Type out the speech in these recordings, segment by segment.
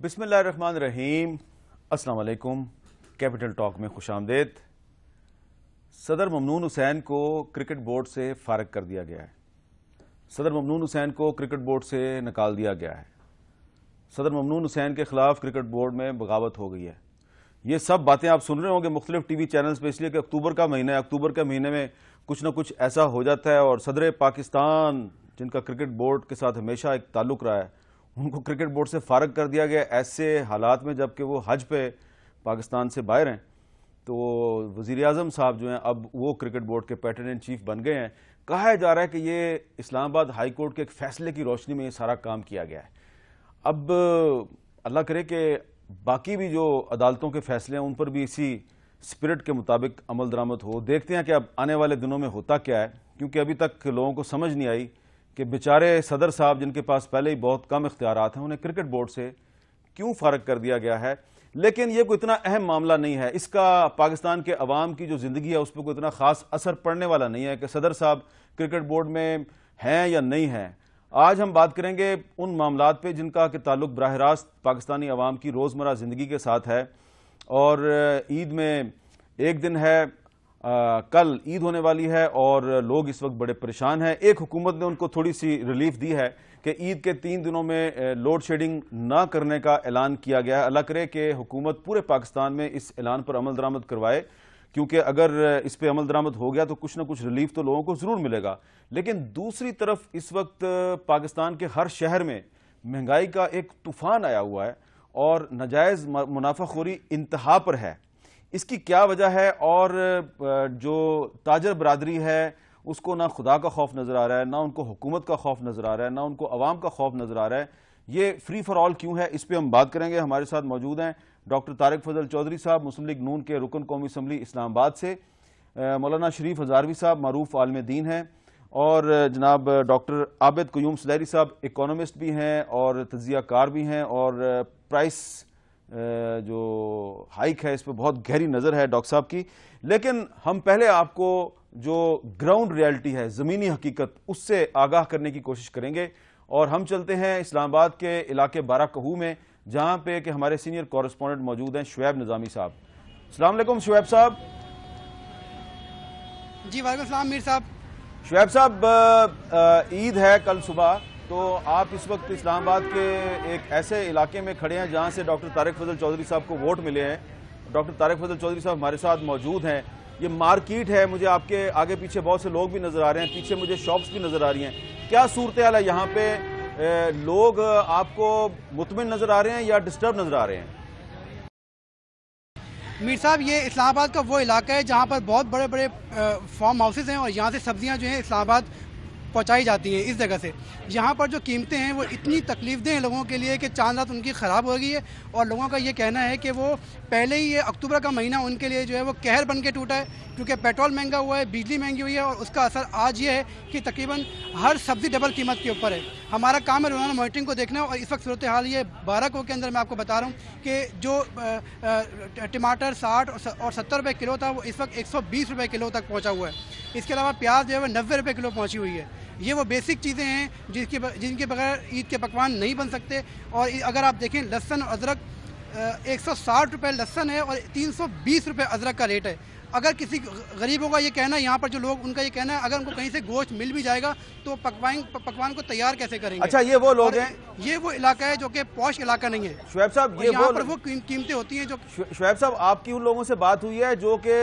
بسم اللہ الرحمن الرحیم۔ السلام علیکم۔ کیپٹل ٹاک میں خوش آمدید۔ صدر ممنون حسین کو کرکٹ بورڈ سے فارغ کر دیا گیا ہے۔ صدر ممنون حسین کو کرکٹ بورڈ سے نکال دیا گیا ہے۔ صدر ممنون حسین کے خلاف کرکٹ بورڈ میں بغاوت ہو گئی ہے۔ یہ سب باتیں آپ سن رہے ہوں گے مختلف ٹی وی چینلز پہ، اس لیے کہ اکتوبر کا مہینہ ہے۔ اکتوبر کے مہینے میں کچھ نہ کچھ ایسا ہو جاتا ہے، اور صدر پاکستان جن کا کرکٹ بورڈ کے ساتھ ہمیشہ ایک تعلق رہا ہے، ان کو کرکٹ بورڈ سے فارغ کر دیا گیا ایسے حالات میں جبکہ وہ حج پہ پاکستان سے باہر ہیں۔ تو وزیر اعظم صاحب جو ہیں اب وہ کرکٹ بورڈ کے پیٹرن ان چیف بن گئے ہیں۔ کہا جا رہا ہے کہ یہ اسلام آباد ہائی کورٹ کے ایک فیصلے کی روشنی میں یہ سارا کام کیا گیا ہے۔ اب اللہ کرے کہ باقی بھی جو عدالتوں کے فیصلے ہیں ان پر بھی اسی اسپرٹ کے مطابق عمل درآمد ہو۔ دیکھتے ہیں کہ اب آنے والے دنوں میں ہوتا کیا ہے، کیونکہ ابھی تک لوگوں کو سمجھ نہیں آئی کہ بیچارے صدر صاحب جن کے پاس پہلے ہی بہت کم اختیارات ہیں، انہیں کرکٹ بورڈ سے کیوں فارغ کر دیا گیا ہے۔ لیکن یہ کوئی اتنا اہم معاملہ نہیں ہے، اس کا پاکستان کے عوام کی جو زندگی ہے اس پہ کوئی اتنا خاص اثر پڑنے والا نہیں ہے کہ صدر صاحب کرکٹ بورڈ میں ہیں یا نہیں ہیں۔ آج ہم بات کریں گے ان معاملات پہ جن کا کہ تعلق براہ راست پاکستانی عوام کی روزمرہ زندگی کے ساتھ ہے، اور عید میں ایک دن ہے، کل عید ہونے والی ہے اور لوگ اس وقت بڑے پریشان ہیں۔ ایک حکومت نے ان کو تھوڑی سی ریلیف دی ہے کہ عید کے 3 دنوں میں لوڈ شیڈنگ نہ کرنے کا اعلان کیا گیا ہے۔ اللہ کرے کہ حکومت پورے پاکستان میں اس اعلان پر عمل درآمد کروائے، کیونکہ اگر اس پہ عمل درآمد ہو گیا تو کچھ نہ کچھ ریلیف تو لوگوں کو ضرور ملے گا۔ لیکن دوسری طرف اس وقت پاکستان کے ہر شہر میں مہنگائی کا ایک طوفان آیا ہوا ہے اور ناجائز منافع خوری انتہا پر ہے۔ اس کی کیا وجہ ہے؟ اور جو تاجر برادری ہے اس کو نہ خدا کا خوف نظر آ رہا ہے، نہ ان کو حکومت کا خوف نظر آ رہا ہے، نہ ان کو عوام کا خوف نظر آ رہا ہے۔ یہ فری فار آل کیوں ہے، اس پہ ہم بات کریں گے۔ ہمارے ساتھ موجود ہیں ڈاکٹر طارق فضل چودھری صاحب، مسلم لیگ نون کے رکن قومی اسمبلی اسلام آباد سے، مولانا شریف ہزاروی صاحب معروف عالم دین ہیں، اور جناب ڈاکٹر عابد قیوم سلیری صاحب اکانومسٹ بھی ہیں اور تجزیہ کار بھی ہیں، اور پرائس جو ہائیک ہے اس پہ بہت گہری نظر ہے ڈاکٹر صاحب کی۔ لیکن ہم پہلے آپ کو جو گراؤنڈ ریالٹی ہے، زمینی حقیقت، اس سے آگاہ کرنے کی کوشش کریں گے، اور ہم چلتے ہیں اسلام آباد کے علاقے بارہ کہو میں، جہاں پہ کہ ہمارے سینئر کورسپونڈنٹ موجود ہیں شعیب نظامی صاحب۔ السلام علیکم شعیب صاحب۔ جی وعلیکم السلام میر صاحب۔ شعیب صاحب، عید ہے کل صبح، تو آپ اس وقت اسلام آباد کے ایک ایسے علاقے میں کھڑے ہیں جہاں سے ڈاکٹر طارق فضل چودھری صاحب کو ووٹ ملے ہیں۔ ڈاکٹر طارق فضل چودھری صاحب ہمارے ساتھ موجود ہیں۔ یہ مارکیٹ ہے، مجھے آپ کے آگے پیچھے بہت سے لوگ بھی نظر آ رہے ہیں، پیچھے مجھے شاپس بھی نظر آ رہی ہیں۔ کیا صورتحال ہے یہاں پہ؟ لوگ آپ کو مطمئن نظر آ رہے ہیں یا ڈسٹرب نظر آ رہے ہیں؟ میر صاحب، یہ اسلام آباد کا وہ علاقہ ہے جہاں پر بہت بڑے بڑے فارم ہاؤسز ہیں، اور یہاں سے سبزیاں جو ہیں اسلام آباد پہنچائی جاتی ہیں اس جگہ سے۔ یہاں پر جو قیمتیں ہیں وہ اتنی تکلیف دہ ہیں لوگوں کے لیے کہ چاند رات ان کی خراب ہو گئی ہے، اور لوگوں کا یہ کہنا ہے کہ وہ پہلے ہی یہ اکتوبر کا مہینہ ان کے لیے جو ہے وہ قہر بن کے ٹوٹا ہے، کیونکہ پیٹرول مہنگا ہوا ہے، بجلی مہنگی ہوئی ہے، اور اس کا اثر آج یہ ہے کہ تقریباً ہر سبزی ڈبل قیمت کے اوپر ہے۔ ہمارا کام ہے روزانہ مانیٹرنگ کو دیکھنا، اور اس وقت صورتحال یہ 12 کو کے اندر میں آپ کو بتا رہا ہوں کہ جو ٹماٹر 60 اور 70 روپے کلو تھا وہ اس وقت 120 روپے کلو تک پہنچا ہوا ہے۔ اس کے علاوہ پیاز جو ہے وہ 90 روپے کلو پہنچی ہوئی ہے۔ یہ وہ بیسک چیزیں ہیں جن کے بغیر عید کے پکوان نہیں بن سکتے۔ اور اگر آپ دیکھیں لہسن اور ادرک 160 روپے لہسن ہے اور 320 روپے ادرک کا ریٹ ہے۔ اگر کسی غریبوں کا یہ کہنا ہے، یہاں پر جو لوگ ان کا یہ کہنا ہے اگر ان کو کہیں سے گوشت مل بھی جائے گا تو پکوان کو تیار کیسے کریں گے؟ اچھا، یہ وہ لوگ ہیں، یہ وہ علاقہ ہے جو کہ پوش علاقہ نہیں ہے شعیب صاحب، یہاں پر وہ قیمتیں ہوتی ہیں جو شعیب صاحب آپ کی ان لوگوں سے بات ہوئی ہے جو کہ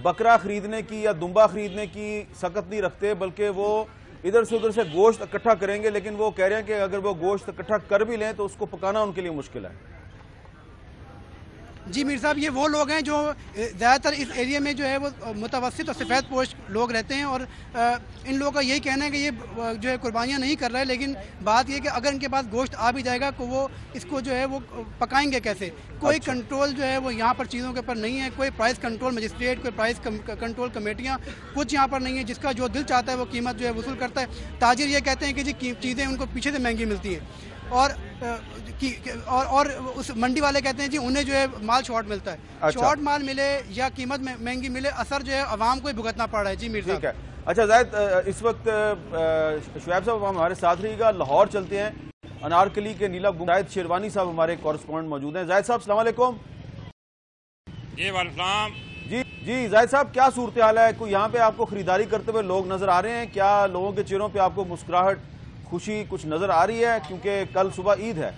بکرا خریدنے کی یا دمبا خریدنے کی سخت نہیں رکھتے، بلکہ وہ ادھر سے ادھر سے گوشت اکٹھا کریں گے، لیکن وہ کہہ رہے ہیں کہ اگر وہ گوشت اکٹھا کر بھی لیں تو اس کو پکانا ان کے لیے مشکل ہے؟ جی میر صاحب، یہ وہ لوگ ہیں جو زیادہ تر اس ایریے میں جو ہے وہ متوسط اور سفید پوش لوگ رہتے ہیں، اور ان لوگوں کا یہی کہنا ہے کہ یہ جو ہے قربانیاں نہیں کر رہے، لیکن بات یہ ہے کہ اگر ان کے پاس گوشت آ بھی جائے گا تو وہ اس کو جو ہے وہ پکائیں گے کیسے؟ کوئی کنٹرول جو ہے وہ یہاں پر چیزوں کے اوپر نہیں ہے، کوئی پرائس کنٹرول مجسٹریٹ، کوئی پرائس کنٹرول کمیٹیاں کچھ یہاں پر نہیں ہے۔ جس کا جو دل چاہتا ہے وہ قیمت جو ہے وصول کرتا ہے۔ تاجر یہ کہتے ہیں کہ جی چیزیں ان کو پیچھے سے مہنگی ملتی ہیں، اور اس منڈی والے کہتے ہیں جی انہیں جو ہے مال شارٹ ملتا ہے۔ شارٹ مال ملے یا قیمت مہنگی ملے، اثر جو ہے عوام کو ہی بھگتنا پڑ رہا ہے۔ جی میر صاحب، ٹھیک ہے۔ اچھا زاہد، اس وقت شعیب صاحب ہمارے ساتھ رہیے گا، لاہور چلتے ہیں۔ انارکلی کے نیلا گنبد زاہد شیروانی صاحب ہمارے کورسپونڈنٹ موجود ہیں. زاہد صاحب السلام علیکم. جی وعلیکم السلام. جی زاہد صاحب کیا صورتحال ہے؟ کوئی یہاں پہ آپ کو خریداری کرتے ہوئے لوگ نظر آ رہے ہیں؟ کیا لوگوں کے چہروں پہ آپ کو مسکراہٹ خوشی کچھ نظر آ رہی ہے کیونکہ کل صبح عید ہے؟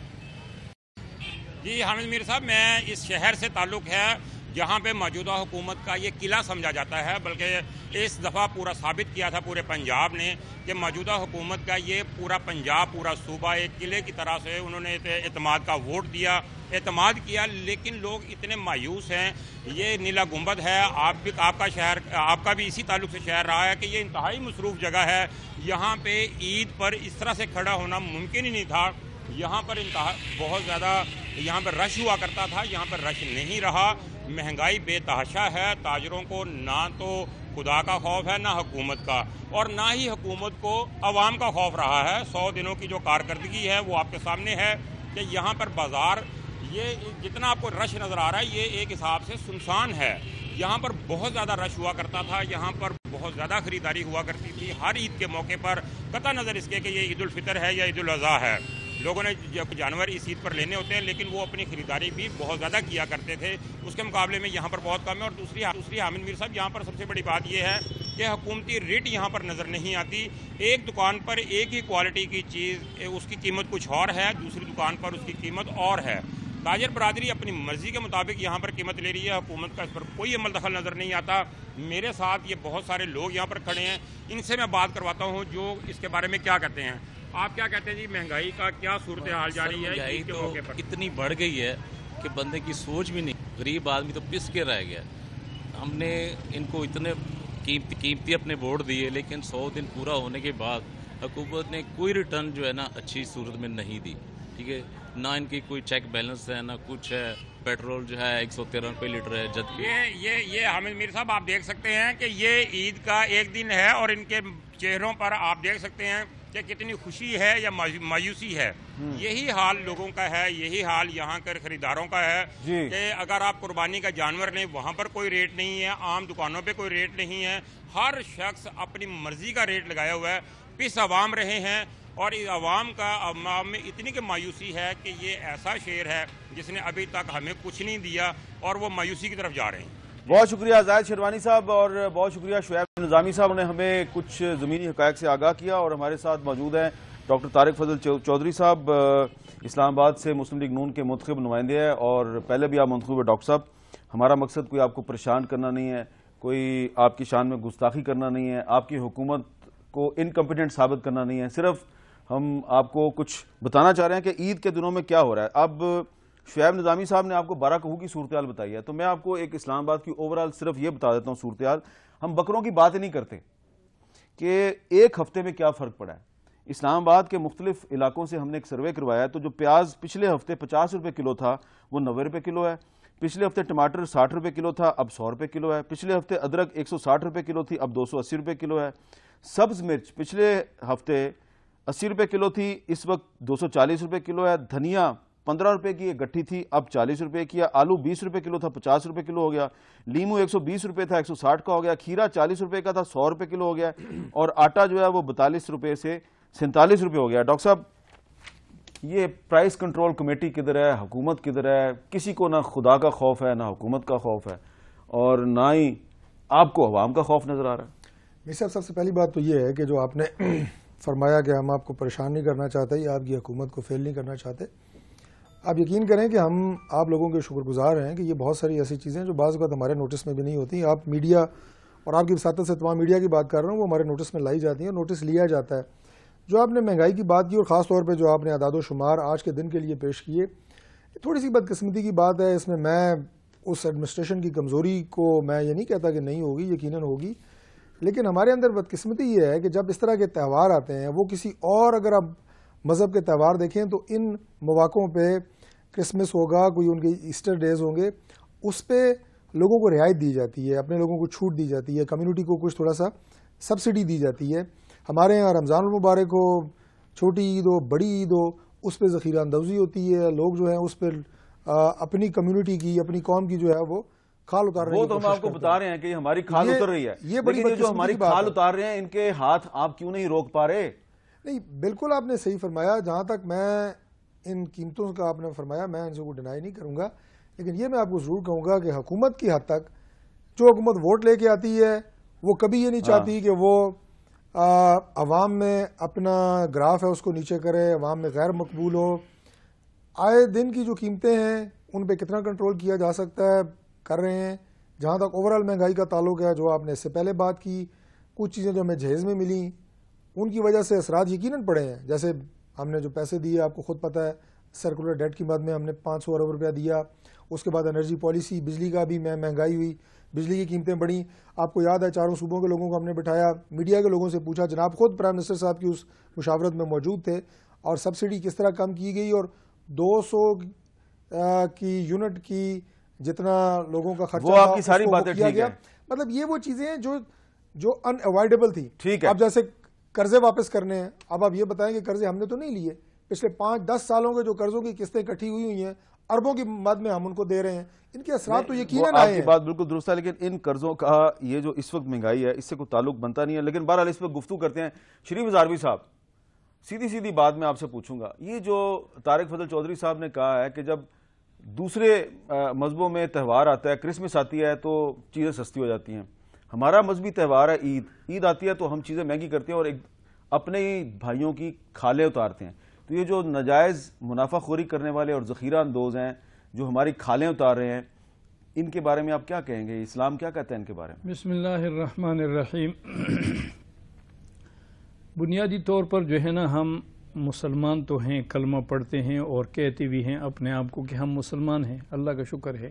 جی حامد میر صاحب، میں اس شہر سے تعلق ہے جہاں پہ موجودہ حکومت کا یہ قلعہ سمجھا جاتا ہے، بلکہ اس دفعہ پورا ثابت کیا تھا پورے پنجاب نے کہ موجودہ حکومت کا یہ پورا پنجاب پورا صوبہ ایک قلعے کی طرح سے انہوں نے اعتماد کا ووٹ دیا، اعتماد کیا. لیکن لوگ اتنے مایوس ہیں. یہ نیلا گنبد ہے، آپ کا بھی اسی تعلق سے شہر رہا ہے کہ یہ انتہائی مصروف جگہ ہے. یہاں پہ عید پر اس طرح سے کھڑا ہونا ممکن ہی نہیں تھا. یہاں پر بہت زیادہ یہاں پر رش ہوا کرتا تھا، یہاں پر رش نہیں رہا. مہنگائی بے تحاشا ہے. تاجروں کو نہ تو خدا کا خوف ہے، نہ حکومت کا، اور نہ ہی حکومت کو عوام کا خوف رہا ہے. 100 دنوں کی جو کارکردگی ہے وہ آپ کے سامنے ہے کہ یہاں پر بازار یہ جتنا آپ کو رش نظر آ رہا ہے یہ ایک حساب سے سنسان ہے. یہاں پر بہت زیادہ رش ہوا کرتا تھا، یہاں پر بہت زیادہ خریداری ہوا کرتی تھی ہر عید کے موقع پر، قطع نظر اس کے کہ یہ عید الفطر ہے یا عید الاضحیٰ ہے. لوگوں نے جانور اس عید پر لینے ہوتے ہیں، لیکن وہ اپنی خریداری بھی بہت زیادہ کیا کرتے تھے. اس کے مقابلے میں یہاں پر بہت کم ہے. اور دوسری حامد میر صاحب، یہاں پر سب سے بڑی بات یہ ہے کہ حکومتی ریٹ یہاں پر نظر نہیں آتی. ایک دکان پر ایک ہی کوالٹی کی چیز اس کی قیمت کچھ اور ہے، دوسری دکان پر اس کی قیمت اور ہے. تاجر برادری اپنی مرضی کے مطابق یہاں پر قیمت لے رہی ہے. حکومت کا اس پر کوئی عمل دخل نظر نہیں آتا. میرے ساتھ یہ بہت سارے لوگ یہاں پر کھڑے ہیں، ان سے میں بات کرواتا ہوں جو اس کے بارے میں کیا کہتے ہیں. آپ کیا کہتے ہیں جی؟ مہنگائی کا کیا صورتحال جاری ہے؟ مہنگائی تو اتنی بڑھ گئی ہے کہ بندے کی سوچ بھی نہیں. غریب آدمی تو پس کے رہ گیا. ہم نے ان کو اتنے قیمتی اپنے ووٹ دیے، لیکن 100 دن پورا ہونے کے بعد حکومت نے کوئی ریٹرن جو ہے نا اچھی صورت میں نہیں دی. ٹھیک ہے، نہ ان کی کوئی چیک بیلنس ہے نہ کچھ ہے. پیٹرول جو ہے 113 روپے لیٹر ہے، جبکہ یہ حامد میر صاحب آپ دیکھ سکتے ہیں کہ یہ عید کا ایک دن ہے اور ان کے چہروں پر آپ دیکھ سکتے ہیں کہ کتنی خوشی ہے یا مایوسی ہے. یہی حال لوگوں کا ہے، یہی حال یہاں کے خریداروں کا ہے کہ اگر آپ قربانی کا جانور لیں وہاں پر کوئی ریٹ نہیں ہے، عام دکانوں پہ کوئی ریٹ نہیں ہے. ہر شخص اپنی مرضی کا ریٹ لگایا ہوا ہے. پس عوام رہے ہیں اور اس عوام میں اتنی کہ مایوسی ہے کہ یہ ایسا شہر ہے جس نے ابھی تک ہمیں کچھ نہیں دیا اور وہ مایوسی کی طرف جا رہے ہیں. بہت شکریہ زاہد شیروانی صاحب اور بہت شکریہ شعیب نظامی صاحب نے ہمیں کچھ زمینی حقائق سے آگاہ کیا. اور ہمارے ساتھ موجود ہیں ڈاکٹر طارق فضل چودھری صاحب، اسلام آباد سے مسلم لیگ نون کے منتخب نمائندے ہیں اور پہلے بھی آپ منتخب ہیں. ڈاکٹر صاحب، ہمارا مقصد کوئی آپ کو پریشان کرنا نہیں ہے، کوئی آپ کی شان میں گستاخی کرنا نہیں ہے، آپ کی حکومت کو انکمپیٹنٹ ثابت کرنا نہیں ہے. صرف ہم آپ کو کچھ بتانا چاہ رہے ہیں کہ عید کے دنوں میں کیا ہو رہا ہے. اب شعیب نظامی صاحب نے آپ کو 12 کہو کی صورتحال بتائی ہے، تو میں آپ کو ایک اسلام آباد کی اوورال صرف یہ بتا دیتا ہوں صورتحال. ہم بکروں کی بات نہیں کرتے کہ ایک ہفتے میں کیا فرق پڑا ہے. اسلام آباد کے مختلف علاقوں سے ہم نے ایک سروے کروایا ہے، تو جو پیاز پچھلے ہفتے 50 روپے کلو تھا وہ 90 روپے کلو ہے. پچھلے ہفتے ٹماٹر 60 روپے کلو تھا، اب 100 روپے کلو ہے. پچھلے ہفتے ادرک 160 روپے کلو تھی، اب 280 روپے کلو ہے. سبز مرچ پچھلے ہفتے 80 روپے کلو تھی، اس وقت 240 روپے کلو ہے. دھنیا 15 روپے کی ایک گٹھی تھی، اب 40 روپے کی ہے. آلو 20 روپے کلو تھا، 50 روپے کلو ہو گیا. لیمو 120 روپے تھا، 160 کا ہو گیا. کھیرا 40 روپے کا تھا، 100 روپے کلو ہو گیا. اور آٹا جو ہے وہ 42 روپے سے 47 روپے ہو گیا. ڈاکٹر صاحب، یہ پرائس کنٹرول کمیٹی کدھر ہے، حکومت کدھر ہے؟ کسی کو نہ خدا کا خوف ہے، نہ حکومت کا خوف ہے، اور نہ ہی آپ کو عوام کا خوف نظر آ رہا ہے. میرے صاحب سب سے پہلی بات تو یہ ہے کہ جو آپ نے فرمایا کہ ہم آپ کو پریشان نہیں کرنا چاہتے یا آپ کی حکومت کو فیل نہیں کرنا چاہتے، آپ یقین کریں کہ ہم آپ لوگوں کے شکر گزار ہیں کہ یہ بہت ساری ایسی چیزیں جو بعض اوقات ہمارے نوٹس میں بھی نہیں ہوتی. آپ میڈیا اور آپ کی وساطت سے تمام میڈیا کی بات کر رہا ہوں، وہ ہمارے نوٹس میں لائی جاتی ہیں اور نوٹس لیا جاتا ہے. جو آپ نے مہنگائی کی بات کی اور خاص طور پہ جو آپ نے اعداد و شمار آج کے دن کے لیے پیش کیے، تھوڑی سی بدقسمتی کی بات ہے. اس میں اس ایڈمنسٹریشن کی کمزوری کو میں یہ نہیں کہتا کہ نہیں ہوگی، یقیناً ہوگی، لیکن ہمارے اندر بدقسمتی یہ ہے کہ جب اس طرح کے تہوار آتے ہیں، وہ کسی اور اگر آپ مذہب کے تہوار دیکھیں تو ان مواقعوں پہ کرسمس ہوگا، کوئی ان کے ایسٹر ڈیز ہوں گے، اس پہ لوگوں کو رعایت دی جاتی ہے، اپنے لوگوں کو چھوٹ دی جاتی ہے، کمیونٹی کو کچھ تھوڑا سا سبسڈی دی جاتی ہے. ہمارے یہاں رمضان المبارک ہو، چھوٹی عید ہو، بڑی عید ہو، اس پہ ذخیرہ اندوزی ہوتی ہے. لوگ جو ہیں اس پہ اپنی کمیونٹی کی، اپنی قوم کی جو ہے وہ کھال اتار رہے ہیں. وہ تو ہم آپ کو بتا رہے ہیں کہ ہماری کھال اتر رہی ہے، لیکن جو ہماری کھال اتار رہے ہیں ان کے ہاتھ آپ کیوں نہیں روک پا رہے؟ نہیں بالکل آپ نے صحیح فرمایا. جہاں تک میں ان قیمتوں کا آپ نے فرمایا میں ان سے کوئی ڈینائی نہیں کروں گا, لیکن یہ میں آپ کو ضرور کہوں گا کہ حکومت کی حد تک جو حکومت ووٹ لے کے آتی ہے وہ کبھی یہ نہیں چاہتی کہ وہ عوام میں اپنا گراف ہے اس کو نیچے کرے, عوام میں غیر مقبول ہو. آئے دن کی جو قیمتیں ہیں ان پہ کتنا کنٹرول کیا جا سکتا ہے کر رہے ہیں. جہاں تک اوورال مہنگائی کا تعلق ہے, جو آپ نے اس سے پہلے بات کی, کچھ چیزیں جو ہمیں جہیز میں ملیں ان کی وجہ سے اثرات یقیناً پڑے ہیں. جیسے ہم نے جو پیسے دیے آپ کو خود پتہ ہے, سرکولر ڈیٹ کی مد میں ہم نے 500 ارب روپیہ دیا. اس کے بعد انرجی پالیسی, بجلی کا بھی مہنگائی ہوئی, بجلی کی قیمتیں بڑھیں. آپ کو یاد ہے چاروں صوبوں کے لوگوں کو ہم نے بٹھایا, میڈیا کے لوگوں سے پوچھا, جناب خود پرائم منسٹر صاحب کی اس مشاورت میں موجود تھے, اور سبسڈی کس طرح کم کی گئی اور 200 کی یونٹ کی جتنا لوگوں کا خرچہ وہ آپ کی ساری باتیں ٹھیک ہیں. مطلب یہ وہ چیزیں ہیں جو ان اوائڈیبل تھی. ٹھیک ہے. اب جیسے قرضے واپس کرنے ہیں, اب آپ یہ بتائیں کہ قرضے ہم نے تو نہیں لیے, پچھلے 5-10 سالوں کے جو قرضوں کی قسطیں اکٹھی ہوئی ہیں اربوں کی مد میں ہم ان کو دے رہے ہیں, ان کے اثرات تو یقیناً آئے ہیں. آپ کی بات بالکل درست ہے, لیکن ان قرضوں کا یہ جو اس وقت مہنگائی ہے اس سے کوئی تعلق بنتا نہیں ہے. لیکن بہرحال اس پہ گفتگو کرتے ہیں. شریف ہزاروی صاحب, سیدھی بات میں آپ سے پوچھوں گا, یہ جو طارق فضل چودھری صاحب نے کہا ہے کہ جب دوسرے مذہبوں میں تہوار آتا ہے, کرسمس آتی ہے تو چیزیں سستی ہو جاتی ہیں. ہمارا مذہبی تہوار ہے عید آتی ہے تو ہم چیزیں مہنگی کرتے ہیں اور اپنے ہی بھائیوں کی کھالیں اتارتے ہیں. تو یہ جو ناجائز منافع خوری کرنے والے اور ذخیرہ اندوز ہیں جو ہماری کھالیں اتار رہے ہیں, ان کے بارے میں آپ کیا کہیں گے؟ اسلام کیا کہتا ہے ان کے بارے میں؟ بسم اللہ الرحمن الرحیم. بنیادی طور پر جو ہے نا, ہم مسلمان تو ہیں, کلمہ پڑھتے ہیں اور کہتے بھی ہیں اپنے آپ کو کہ ہم مسلمان ہیں, اللہ کا شکر ہے.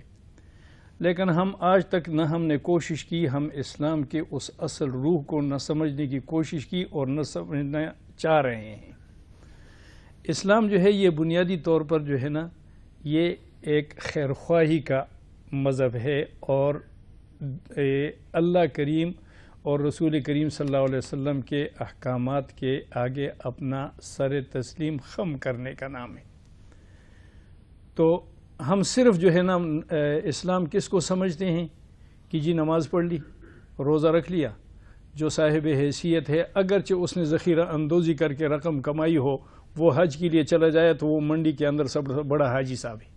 لیکن ہم آج تک نہ ہم نے کوشش کی, ہم اسلام کے اس اصل روح کو نہ سمجھنے کی کوشش کی اور نہ سمجھنا چاہ رہے ہیں. اسلام جو ہے یہ بنیادی طور پر جو ہے نا یہ ایک خیر خواہی کا مذہب ہے, اور اللہ کریم اور رسول کریم صلی اللہ علیہ وسلم کے احکامات کے آگے اپنا سر تسلیم خم کرنے کا نام ہے. تو ہم صرف جو ہے نا اسلام کس کو سمجھتے ہیں کہ جی نماز پڑھ لی, روزہ رکھ لیا, جو صاحب حیثیت ہے اگرچہ اس نے ذخیرہ اندوزی کر کے رقم کمائی ہو وہ حج کے لیے چلا جائے تو وہ منڈی کے اندر سب سے بڑا حاجی صاحب ہے.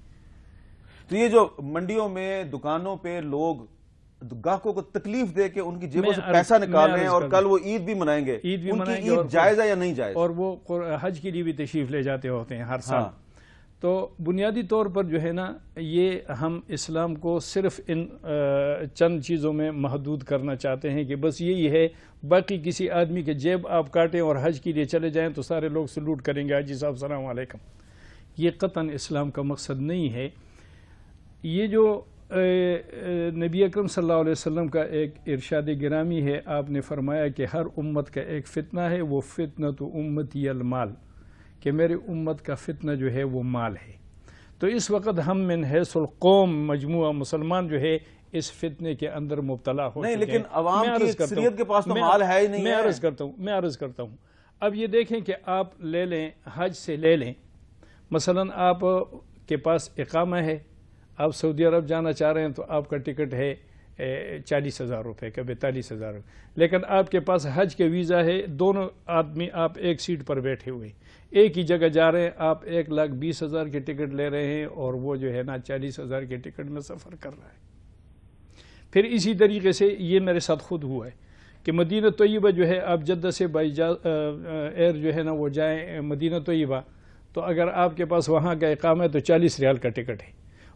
تو یہ جو منڈیوں میں دکانوں پہ لوگ گاہکوں کو تکلیف دے کے ان کی جیبوں سے پیسہ نکال رہے ہیں اور کل وہ عید بھی منائیں گے, ان کی عید جائز ہے یا نہیں جائز؟ اور وہ حج کے لیے بھی تشریف لے جاتے ہوتے ہیں ہر سال. تو بنیادی طور پر جو ہے نا یہ ہم اسلام کو صرف ان چند چیزوں میں محدود کرنا چاہتے ہیں کہ بس یہی ہے, باقی کسی آدمی کے جیب آپ کاٹیں اور حج کے لیے چلے جائیں تو سارے لوگ سلوٹ کریں گے, حاجی صاحب السلام علیکم. یہ قطعاً اسلام کا مقصد نہیں ہے. یہ جو نبی اکرم صلی اللہ علیہ وسلم کا ایک ارشاد گرامی ہے, آپ نے فرمایا کہ ہر امت کا ایک فتنہ ہے, وہ فتنۃ امتی المال, کہ میری امت کا فتنہ جو ہے وہ مال ہے. تو اس وقت ہم من حیث القوم مجموعہ مسلمان جو ہے اس فتنے کے اندر مبتلا ہو چکے ہیں. لیکن عوام کی اکثریت کے پاس تو مال ہے ہی نہیں. میں عرض کرتا ہوں. اب یہ دیکھیں کہ آپ لے لیں, حج سے لے لیں, مثلا آپ کے پاس اقامہ ہے, آپ سعودی عرب جانا چاہ رہے ہیں تو آپ کا ٹکٹ ہے 40,000 روپے کا, 42,000 روپے, لیکن آپ کے پاس حج کے ویزا ہے, دونوں آدمی آپ ایک سیٹ پر بیٹھے ہوئے ایک ہی جگہ جا رہے ہیں, آپ 1,20,000 کے ٹکٹ لے رہے ہیں اور وہ جو ہے نا 40,000 کے ٹکٹ میں سفر کر رہا ہے. پھر اسی طریقے سے یہ میرے ساتھ خود ہوا ہے کہ مدینہ طیبہ جو ہے آپ جدہ سے بائی ایئر جو ہے نا وہ جائیں مدینہ طیبہ, تو اگر آپ کے پاس وہاں کا اقامہ ہے تو 40 ریال کا ٹکٹ ہے,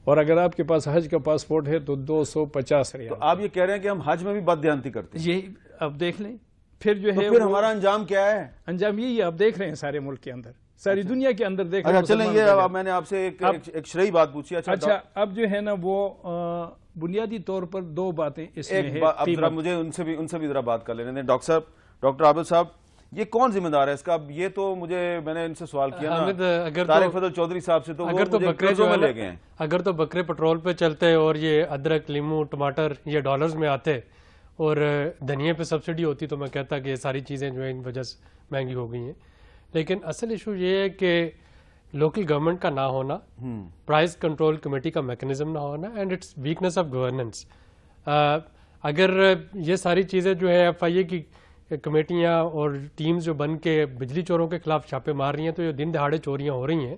اور اگر آپ کے پاس حج کا پاسپورٹ ہے تو 250 ریال. تو آپ یہ کہہ رہے ہیں کہ ہم حج میں بھی بددیانتی کرتے ہیں؟ یہی اب دیکھ لیں. پھر جو ہے پھر ہمارا انجام کیا ہے؟ انجام یہی ہے, آپ دیکھ رہے ہیں سارے ملک کے اندر, ساری دنیا کے اندر دیکھ رہے ہیں. چلیں یہ میں نے آپ سے ایک شرعی بات پوچھی. اچھا اب جو ہے نا وہ بنیادی طور پر دو باتیں اس میں ہیں, مجھے ان سے بھی ذرا بات کر لینے دیں. ڈاکٹر عابد صاحب, یہ کون ذمہ دار ہے اس کا؟ اب یہ تو میں نے ان سے سوال کیا نا طارق فضل چودھری صاحب سے, تو اگر تو بکرے جو لے گئے ہیں, اگر تو بکرے پیٹرول پہ چلتے اور یہ ادرک, لیمو, ٹماٹر یہ ڈالرز میں آتے اور دھنیے پہ سبسڈی ہوتی تو میں کہتا کہ یہ ساری چیزیں جو ہیں ان وجہ سے مہنگی ہو گئی ہیں. لیکن اصل ایشو یہ ہے کہ لوکل گورنمنٹ کا نہ ہونا, پرائز کنٹرول کمیٹی کا میکنزم نہ ہونا, and its weakness of governance. اگر یہ ساری چیزیں جو ہے ایف آئی اے کی کمیٹیاں اور ٹیمز جو بن کے بجلی چوروں کے خلاف چھاپے مار رہی ہیں، تو یہ دن دہاڑے چوریاں ہو رہی ہیں،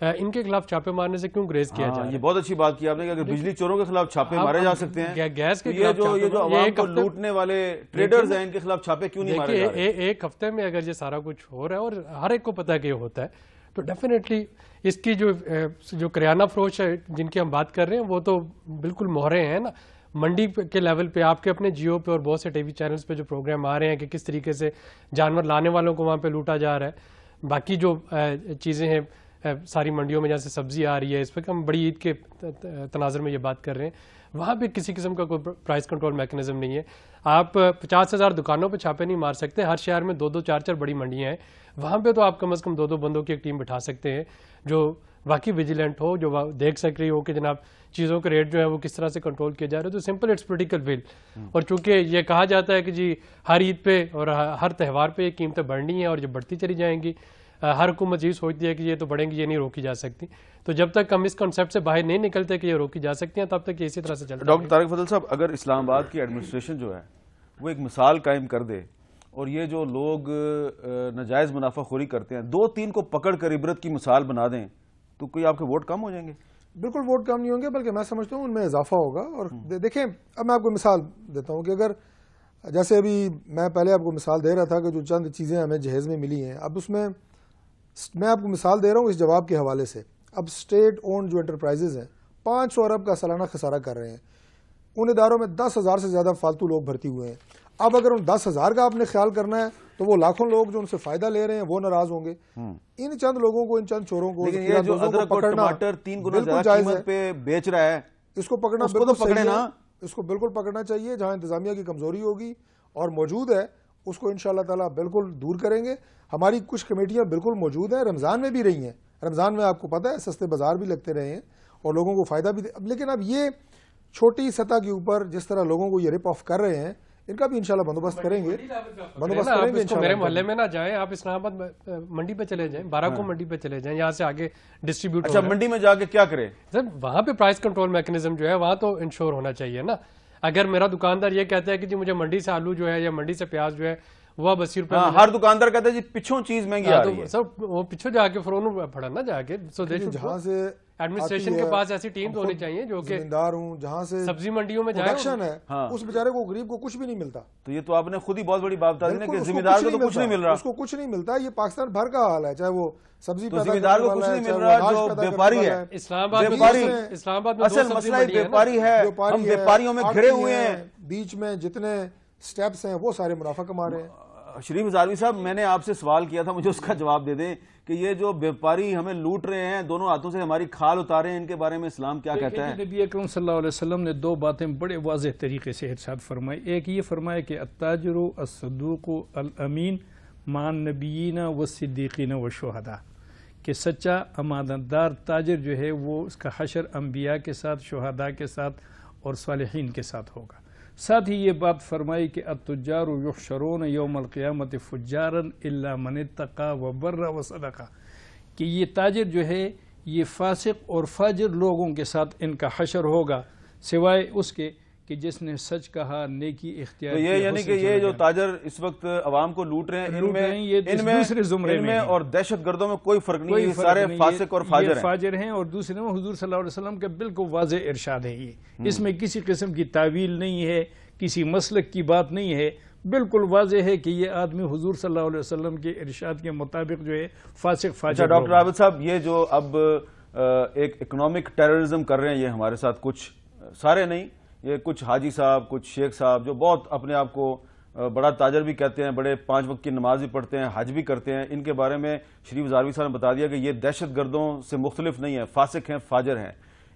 ان کے خلاف چھاپے مارنے سے کیوں گریز کیا جائے؟ یہ بہت اچھی بات کی آپ نے کہ اگر بجلی چوروں کے خلاف چھاپے مارے جا سکتے ہیں، گیس کے یہ جو عوام کو لوٹنے والے ٹریڈرز ہیں ان کے خلاف چھاپے کیوں نہیں مارے جا رہے؟ ایک ہفتے میں اگر یہ سارا کچھ ہو رہا ہے اور ہر ایک کو پتہ ہے کہ یہ ہوتا ہے، تو ڈیفینیٹلی اس کی جو کریانہ فروش ہے جن کی ہم بات کر رہے ہیں وہ تو بالکل مہرے ہیں نا. منڈی کے لیول پہ آپ کے اپنے جیو پہ اور بہت سے ٹی وی چینلز پہ جو پروگرام آ رہے ہیں کہ کس طریقے سے جانور لانے والوں کو وہاں پہ لوٹا جا رہا ہے. باقی جو چیزیں ہیں ساری منڈیوں میں جیسے سبزی آ رہی ہے، اس پہ ہم بڑی عید کے تناظر میں یہ بات کر رہے ہیں، وہاں پہ کسی قسم کا کوئی پرائز کنٹرول میکنزم نہیں ہے. آپ 50,000 دکانوں پہ چھاپے نہیں مار سکتے. ہر شہر میں 2-2 4-4 بڑی منڈیاں ہیں، وہاں پہ تو آپ کم از کم 2-2 بندوں کی ایک ٹیم بٹھا سکتے ہیں جو واقعی ویجیلنٹ ہو، جو دیکھ سک رہی ہو کہ جناب چیزوں کے ریٹ جو ہے وہ کس طرح سے کنٹرول کیے جا رہے ہیں. تو سمپل اٹس پولیٹیکل ول. اور چونکہ یہ کہا جاتا ہے کہ جی ہر عید پہ اور ہر تہوار پہ یہ قیمتیں بڑھنی ہیں اور یہ بڑھتی چلی جائیں گی، ہر حکومت یہ سوچتی ہے کہ یہ تو بڑھیں گی، یہ نہیں روکی جا سکتی. تو جب تک ہم اس کنسیپٹ سے باہر نہیں نکلتے کہ یہ روکی جا سکتی ہیں تب تک یہ اسی طرح سے چلتا ہے. ڈاکٹر طارق فضل صاحب، اگر اسلام آباد کی ایڈمنسٹریشن جو ہے وہ ایک مثال قائم کر دے اور یہ جو لوگ ناجائز منافع خوری کرتے ہیں 2-3 کو پکڑ کر عبرت کی مثال بنا دیں تو کوئی آپ کے ووٹ کم ہو جائیں گے؟ بالکل ووٹ کم نہیں ہوں گے، بلکہ میں سمجھتا ہوں ان میں اضافہ ہوگا. اور دیکھیں اب میں آپ کو مثال دیتا ہوں کہ اگر جیسے ابھی میں پہلے آپ کو مثال دے رہا تھا کہ جو چند چیزیں ہمیں جہیز میں ملی ہیں، اب اس میں میں آپ کو مثال دے رہا ہوں اس جواب کے حوالے سے. اب اسٹیٹ اونڈ جو انٹرپرائزز ہیں 500 ارب کا سالانہ خسارہ کر رہے ہیں. ان اداروں میں 10,000 سے زیادہ فالتو لوگ بھرتی ہوئے ہیں. اب اگر ان 10,000 کا آپ نے خیال کرنا ہے تو وہ لاکھوں لوگ جو ان سے فائدہ لے رہے ہیں وہ ناراض ہوں گے. ان چند لوگوں کو، ان چند چوروں کو، لیکن یہ جو ادرک اور ٹماٹر 3 گنا زیادہ قیمت پہ بیچ رہا ہے اس کو پکڑنا بالکل پکڑے نا، اس کو بالکل پکڑنا چاہیے. جہاں انتظامیہ کی کمزوری ہوگی اور موجود ہے اس کو انشاءاللہ تعالیٰ بالکل دور کریں گے. ہماری کچھ کمیٹیاں بالکل موجود ہیں، رمضان میں بھی رہی ہیں. رمضان میں آپ کو پتہ ہے سستے بازار بھی لگتے رہے ہیں اور لوگوں کو فائدہ بھی لیکن اب یہ چھوٹی سطح کے اوپر جس طرح لوگوں کو یہ رپ آف کر رہے ہیں ان کا بھی انشاءاللہ بندوبست کریں گے. میرے محلے میں نہ جائیں آپ، اسلام آباد منڈی پہ چلے جائیں، باراکو منڈی پہ چلے جائیں، یہاں سے آگے ڈسٹریبیوٹ. اچھا منڈی میں جا کے کیا کرے؟ وہاں پہ پرائز کنٹرول میکنزم جو ہے وہاں تو انشور ہونا چاہیے نا. اگر میرا دکاندار یہ کہتا ہے کہ جی مجھے منڈی سے آلو جو ہے یا منڈی سے پیاز جو ہے وہ اب 80 روپے، ہر دکاندار کہتا ہے جی پچھوں چیز مہنگی آ رہی ہے. سر وہ پیچھے جا کے فرون پڑا نا جا کے. سو جہاں سے ایڈمنسٹریشن کے پاس ایسی ٹیم ہونی چاہیے جو کہ زمیندار ہوں، جہاں سے سبزی منڈیوں میں پروڈکشن ہے، اس بیچارے کو غریب کو کچھ بھی نہیں ملتا. تو یہ تو آپ نے خود ہی بہت بڑی بات بتا دی نا کہ زمیندار کو تو کچھ نہیں مل رہا، اس کو کچھ نہیں ملتا. یہ پاکستان بھر کا حال ہے، چاہے وہ سبزی پیدا زمیندار کو کچھ نہیں مل رہا جو بیپاری ہے. اسلام آباد میں اصل مسئلہ بیپاری ہے، ہم بیپاریوں میں گھرے ہوئے ہیں. بیچ میں جتنے سٹیپس ہیں وہ سارے منافع کما رہے ہیں. شریف ہزاروی صاحب، میں نے آپ سے سوال کیا تھا، مجھے اس کا جواب دے دیں کہ یہ جو بیپاری ہمیں لوٹ رہے ہیں، دونوں ہاتھوں سے ہماری کھال اتارے ہیں، ان کے بارے میں اسلام کیا کہتا ہے؟ نبی اکرم صلی اللہ علیہ وسلم نے 2 باتیں بڑے واضح طریقے سے ارشاد فرمائی. ایک یہ فرمایا کہ التاجر الصدوق الامین مع النبیین والصدیقین والشہداء، کہ سچا امانت دار تاجر جو ہے وہ اس کا حشر انبیاء کے ساتھ، شہداء کے ساتھ اور صالحین کے ساتھ ہوگا. ساتھ ہی یہ بات فرمائی کہ التجار یحشرون یوم القیامت فجارا الا من اتقى وبر وصدق، کہ یہ تاجر جو ہے یہ فاسق اور فاجر لوگوں کے ساتھ ان کا حشر ہوگا سوائے اس کے کہ جس نے سچ کہا، نیکی اختیار کی. یہ یعنی کہ یہ جو تاجر اس وقت عوام کو لوٹ رہے ہیں ان میں اور دہشت گردوں میں کوئی فرق نہیں ہے، سارے فاسق اور فاجر ہیں. اور دوسرے میں حضور صلی اللہ علیہ وسلم کا بالکل واضح ارشاد ہے، یہ اس میں کسی قسم کی تعویل نہیں ہے، کسی مسلک کی بات نہیں ہے، بالکل واضح ہے کہ یہ آدمی حضور صلی اللہ علیہ وسلم کے ارشاد کے مطابق جو ہے فاسق فاجر. ڈاکٹر عابد صاحب، یہ جو اب ایک اکنامک ٹیررزم کر رہے ہیں یہ ہمارے ساتھ، کچھ سارے نہیں، یہ کچھ حاجی صاحب، کچھ شیخ صاحب جو بہت اپنے آپ کو بڑا تاجر بھی کہتے ہیں، بڑے 5 وقت کی نماز بھی پڑھتے ہیں، حج بھی کرتے ہیں، ان کے بارے میں شریف ہزاروی صاحب نے بتا دیا کہ یہ دہشت گردوں سے مختلف نہیں ہے، فاسق ہیں، فاجر ہیں.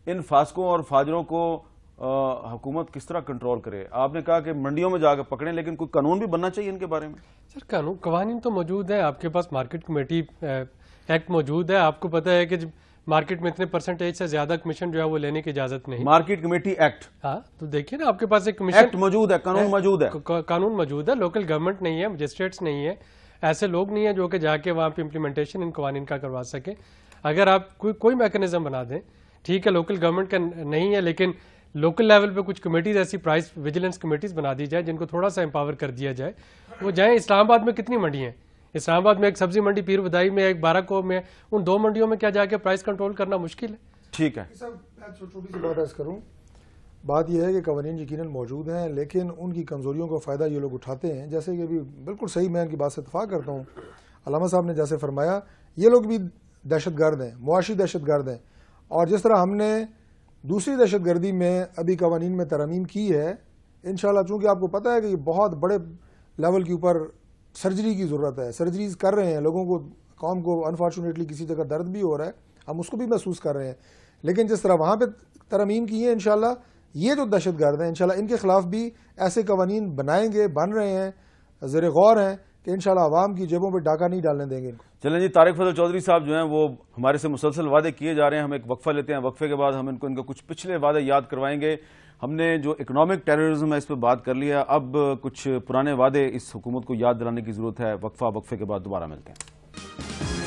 ان فاسقوں اور فاجروں کو حکومت کس طرح کنٹرول کرے؟ آپ نے کہا کہ منڈیوں میں جا کے پکڑیں، لیکن کوئی قانون بھی بننا چاہیے ان کے بارے میں. سر قوانین تو موجود ہے، آپ کے پاس مارکیٹ کمیٹی ایکٹ موجود ہے. آپ کو پتہ ہے کہ مارکیٹ میں اتنے پرسنٹیج سے زیادہ کمیشن جو ہے وہ لینے کی اجازت نہیں. مارکیٹ کمیٹی ایکٹ، ہاں تو دیکھیے نا آپ کے پاس ایک کمیشن ایکٹ موجود ہے، قانون موجود ہے، قانون موجود ہے. لوکل گورنمنٹ نہیں ہے، مجسٹریٹس نہیں ہے، ایسے لوگ نہیں ہیں جو کہ جا کے وہاں پہ امپلیمنٹیشن ان قوانین کا کروا سکیں. اگر آپ کوئی میکنزم بنا دیں، ٹھیک ہے لوکل گورنمنٹ کا نہیں ہے، لیکن لوکل لیول پہ کچھ کمیٹیز ایسی پرائس ویجیلنس کمیٹیز بنا دی جائے جن کو تھوڑا سا امپاور کر دیا جائے. وہ جائیں. اسلام آباد میں کتنی منڈی ہیں؟ اسلام آباد میں ایک سبزی منڈی پیر بدائی میں, ایک بارہ میں, ان 2 منڈیوں میں کیا جا کے پرائس کنٹرول کرنا مشکل ہے؟ ٹھیک ہے. چھوٹی سی بات عرض کروں. بات یہ ہے کہ قوانین یقیناً موجود ہیں لیکن ان کی کمزوریوں کا فائدہ یہ لوگ اٹھاتے ہیں. جیسے کہ بھی بالکل صحیح, میں ان کی بات سے اتفاق کرتا ہوں. علامہ صاحب نے جیسے فرمایا یہ لوگ بھی دہشت گرد ہیں, معاشی دہشت گرد ہیں. اور جس طرح ہم نے دوسری دہشت گردی میں ابھی قوانین میں ترامیم کی ہے, انشاءاللہ چونکہ آپ کو پتہ ہے کہ یہ بہت بڑے لیول کے اوپر سرجری کی ضرورت ہے, سرجریز کر رہے ہیں لوگوں کو, قوم کو انفارچونیٹلی کسی جگہ درد بھی ہو رہا ہے, ہم اس کو بھی محسوس کر رہے ہیں. لیکن جس طرح وہاں پہ ترامیم کی ہیں انشاءاللہ یہ جو دہشت گرد ہیں انشاءاللہ ان کے خلاف بھی ایسے قوانین بنائیں گے, بن رہے ہیں, زیر غور ہیں کہ انشاءاللہ عوام کی جیبوں پہ ڈاکہ نہیں ڈالنے دیں گے ان کو. چلیں جی, طارق فضل چودھری صاحب جو ہیں وہ ہمارے سے مسلسل وعدے کیے جا رہے ہیں. ہم ایک وقفہ لیتے ہیں, وقفے کے بعد ہم ان کو کچھ پچھلے وعدے یاد کروائیں گے. ہم نے جو اکنامک ٹیررزم ہے اس پہ بات کر لیا, اب کچھ پرانے وعدے اس حکومت کو یاد دلانے کی ضرورت ہے. وقفے کے بعد دوبارہ ملتے ہیں.